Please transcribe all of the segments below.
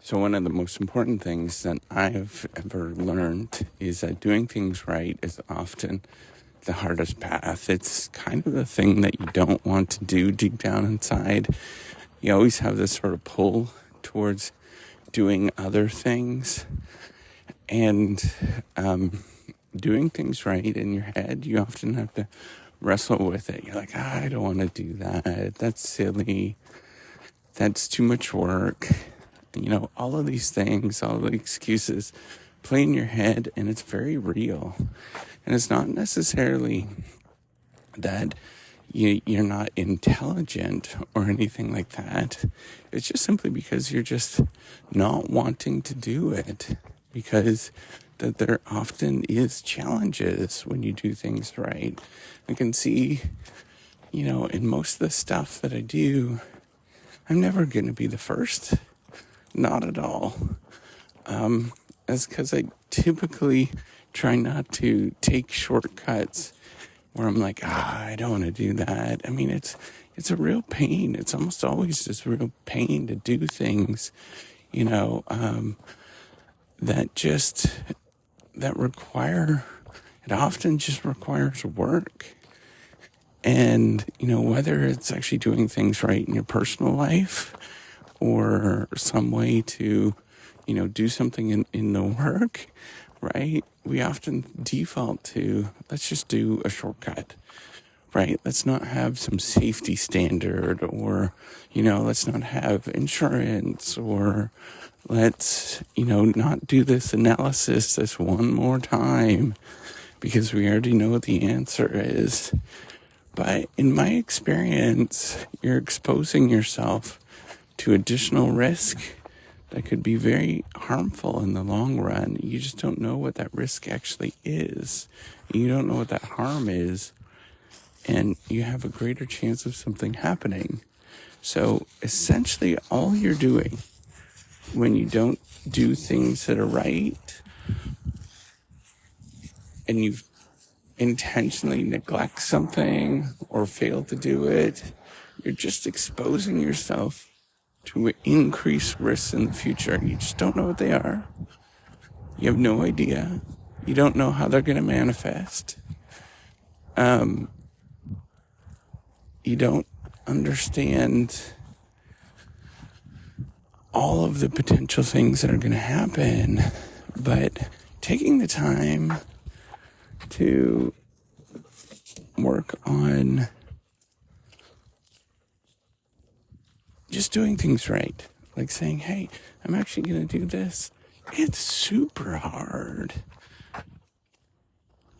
So one of the most important things that I've ever learned is that doing things right is often the hardest path. It's kind of the thing that you don't want to do deep down inside. You always have this sort of pull towards doing other things, and doing things right in your head, you often have to wrestle with it. You're like, I don't want to do that. That's silly. That's too much work. All of these things, all the excuses play in your head, and it's very real. And it's not necessarily that you're not intelligent or anything like that. It's just simply because you're just not wanting to do it, because that there often is challenges when you do things right. I can see, in most of the stuff that I do, I'm never going to be the first. Not at all. That's because I typically try not to take shortcuts where I'm like, I don't want to do that. I mean, it's a real pain. It's almost always just real pain to do things, that require, it often just requires work. And, whether it's actually doing things right in your personal life or some way to, do something in the work, right? We often default to, let's just do a shortcut, right? Let's not have some safety standard, or, let's not have insurance, or let's, not do this analysis this one more time because we already know what the answer is. But in my experience, you're exposing yourself to additional risk that could be very harmful in the long run. You just don't know what that risk actually is. You don't know what that harm is, and you have a greater chance of something happening. So essentially, all you're doing when you don't do things that are right, and you've intentionally neglect something or fail to do it, you're just exposing yourself to increased risks in the future. You just don't know what they are. You have no idea. You don't know how they're going to manifest. You don't understand all of the potential things that are going to happen. But taking the time to work on just doing things right, like saying, hey, I'm actually going to do this. It's super hard.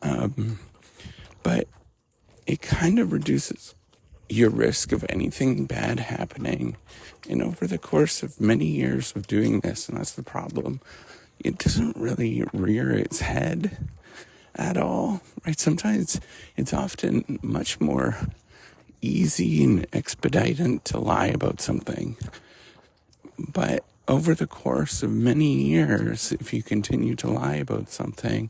But it kind of reduces your risk of anything bad happening. And over the course of many years of doing this, and that's the problem, it doesn't really rear its head at all, right? Sometimes it's often much more easy and expedient to lie about something. But over the course of many years, if you continue to lie about something,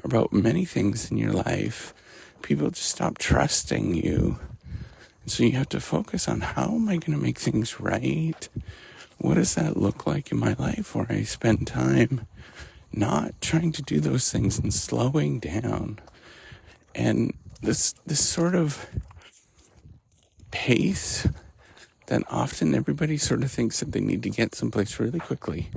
about many things in your life, people just stop trusting you. So you have to focus on, how am I going to make things right? What does that look like in my life where I spend time not trying to do those things and slowing down? And this sort of pace that often everybody sort of thinks that they need to get someplace really quickly.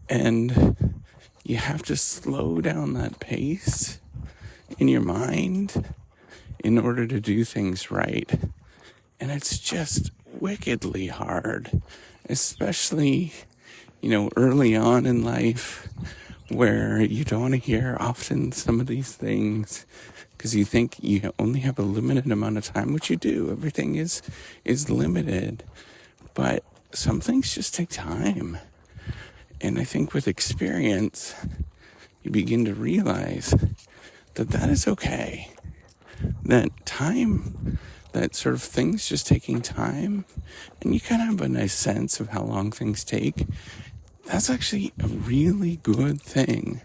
And you have to slow down that pace in your mind in order to do things right. And it's just wickedly hard, especially, early on in life, where you don't want to hear often some of these things because you think you only have a limited amount of time, which you do. Everything is limited, but some things just take time. And I think with experience, you begin to realize that is okay. That time, that sort of things just taking time, and you kind of have a nice sense of how long things take, that's actually a really good thing.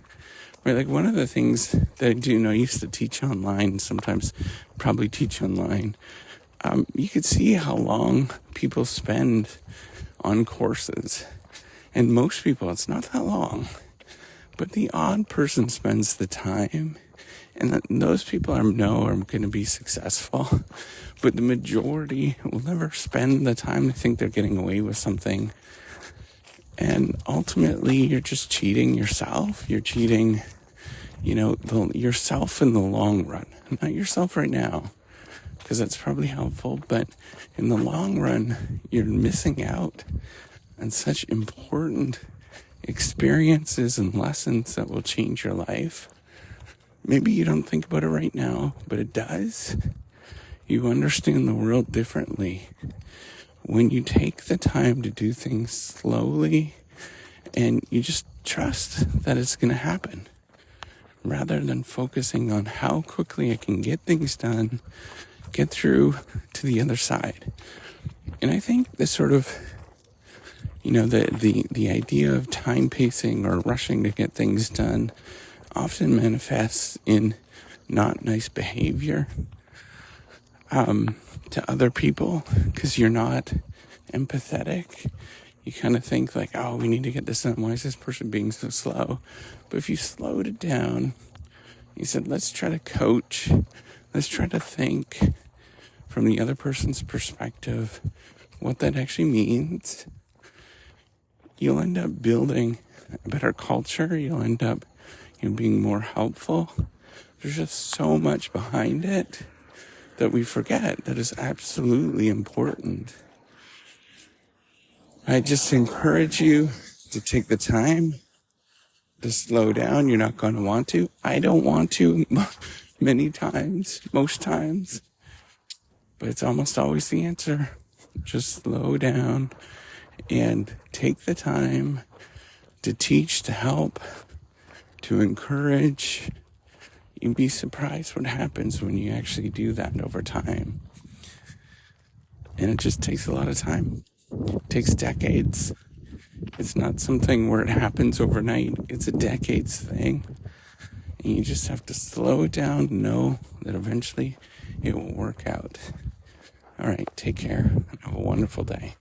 Right, like one of the things that I do, I used to teach online, sometimes probably teach online. You could see how long people spend on courses. And most people, it's not that long, but the odd person spends the time, and those people I know are going to be successful, but the majority will never spend the time to think they're getting away with something. And ultimately, you're just cheating yourself. You're cheating, yourself in the long run, not yourself right now, because that's probably helpful. But in the long run, you're missing out on such important experiences and lessons that will change your life. Maybe you don't think about it right now, but it does. You understand the world differently when you take the time to do things slowly and you just trust that it's going to happen, rather than focusing on how quickly I can get things done, get through to the other side. And I think this sort of, the idea of time pacing or rushing to get things done often manifests in not nice behavior to other people, because you're not empathetic. You kind of think like, oh, we need to get this done. Why is this person being so slow? But if you slowed it down, you said, let's try to coach. Let's try to think from the other person's perspective what that actually means. You'll end up building a better culture. You'll end up being more helpful. There's just so much behind it that we forget that is absolutely important. I just encourage you to take the time to slow down. You're not going to want to. I don't want to many times, most times, but it's almost always the answer. Just slow down and take the time to teach, to help, to encourage. You'd be surprised what happens when you actually do that over time. And it just takes a lot of time. It takes decades. It's not something where it happens overnight. It's a decades thing. And you just have to slow it down and know that eventually it will work out. All right, take care and have a wonderful day.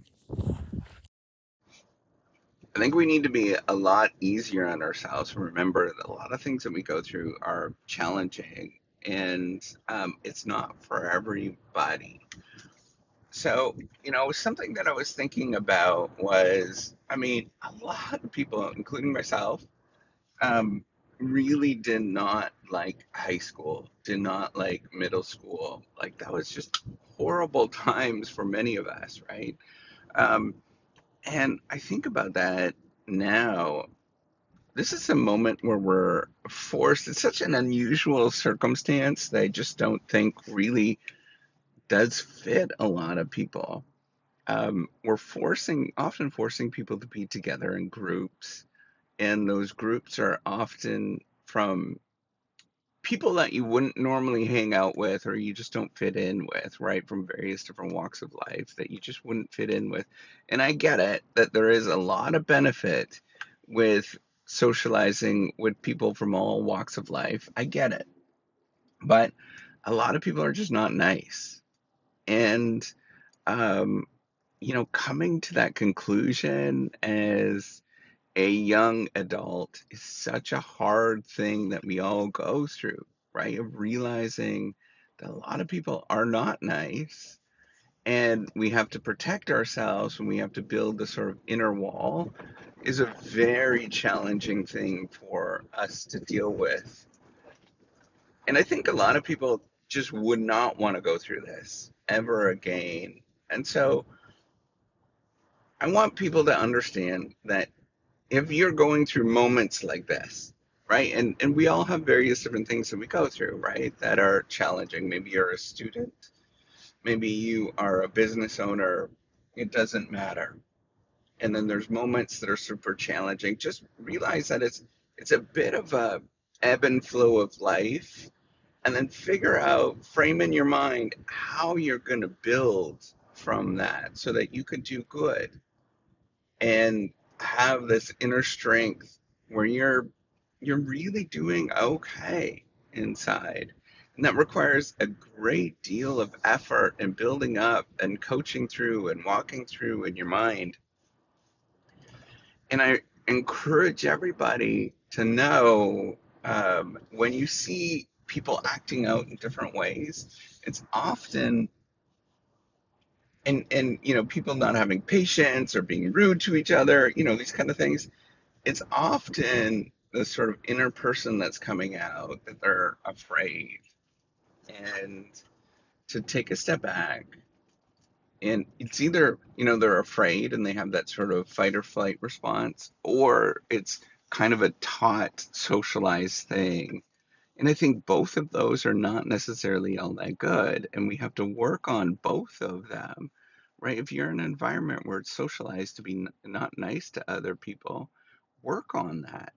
I think we need to be a lot easier on ourselves and remember that a lot of things that we go through are challenging, and it's not for everybody. So, something that I was thinking about was, a lot of people, including myself, um, really did not like high school, did not like middle school. Like, that was just horrible times for many of us, right? Um, and I think about that now. This is a moment where we're forced, it's such an unusual circumstance that I just don't think really does fit a lot of people. We're often forcing people to be together in groups, and those groups are often from people that you wouldn't normally hang out with or you just don't fit in with, right? From various different walks of life that you just wouldn't fit in with. And I get it that there is a lot of benefit with socializing with people from all walks of life. I get it. But a lot of people are just not nice. And um, coming to that conclusion as a young adult is such a hard thing that we all go through, right? Of realizing that a lot of people are not nice, and we have to protect ourselves and we have to build this sort of inner wall is a very challenging thing for us to deal with. And I think a lot of people just would not want to go through this ever again. And so I want people to understand that if you're going through moments like this, right? And we all have various different things that we go through, right? That are challenging. Maybe you're a student, maybe you are a business owner, it doesn't matter. And then there's moments that are super challenging. Just realize that it's a bit of a ebb and flow of life, and then figure out, frame in your mind how you're going to build from that so that you can do good and have this inner strength where you're really doing okay inside. And that requires a great deal of effort and building up and coaching through and walking through in your mind. And I encourage everybody to know, when you see people acting out in different ways, it's often, and people not having patience or being rude to each other, these kind of things. It's often the sort of inner person that's coming out that they're afraid, and to take a step back. And it's either, they're afraid and they have that sort of fight or flight response, or it's kind of a taught, socialized thing. And I think both of those are not necessarily all that good. And we have to work on both of them, right? If you're in an environment where it's socialized to be not nice to other people, work on that.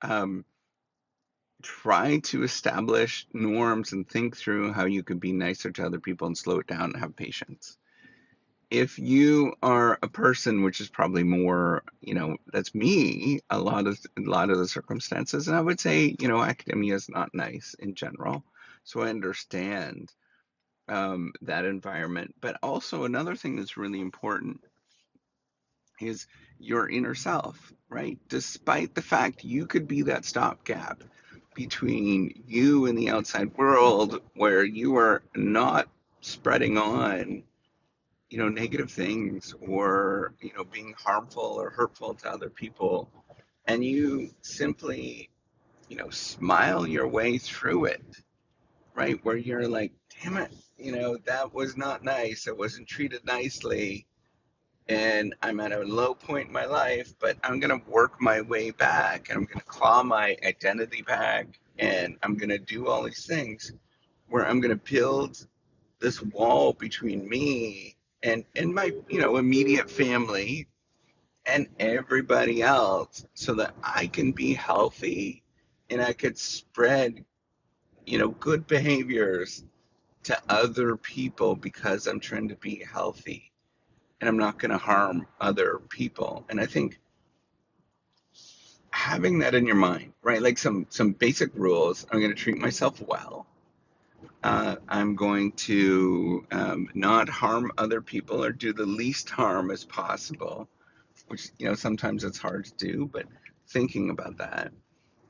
Um, Try to establish norms and think through how you could be nicer to other people and slow it down and have patience. If you are a person, which is probably more, that's me, a lot of the circumstances, and I would say, academia is not nice in general. So I understand that environment. But also another thing that's really important is your inner self, right? Despite the fact you could be that stopgap between you and the outside world, where you are not spreading on negative things, or being harmful or hurtful to other people, and you simply smile your way through it, right? Where you're like, damn it, that was not nice, I wasn't treated nicely, and I'm at a low point in my life, but I'm going to work my way back, and I'm going to claw my identity back, and I'm going to do all these things where I'm going to build this wall between me and my immediate family and everybody else, so that I can be healthy and I could spread good behaviors to other people, because I'm trying to be healthy and I'm not going to harm other people. And I think having that in your mind, right? Like some basic rules. I'm going to treat myself well. I'm going to not harm other people or do the least harm as possible, which, sometimes it's hard to do, but thinking about that.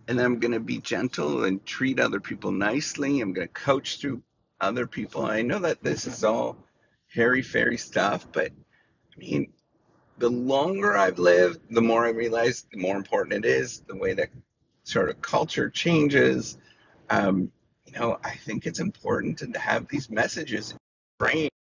And then I'm going to be gentle and treat other people nicely. I'm going to coach through other people. I know that this is all hairy fairy stuff, but I mean, the longer I've lived, the more I realize the more important it is, the way that sort of culture changes. I think it's important to have these messages in your brain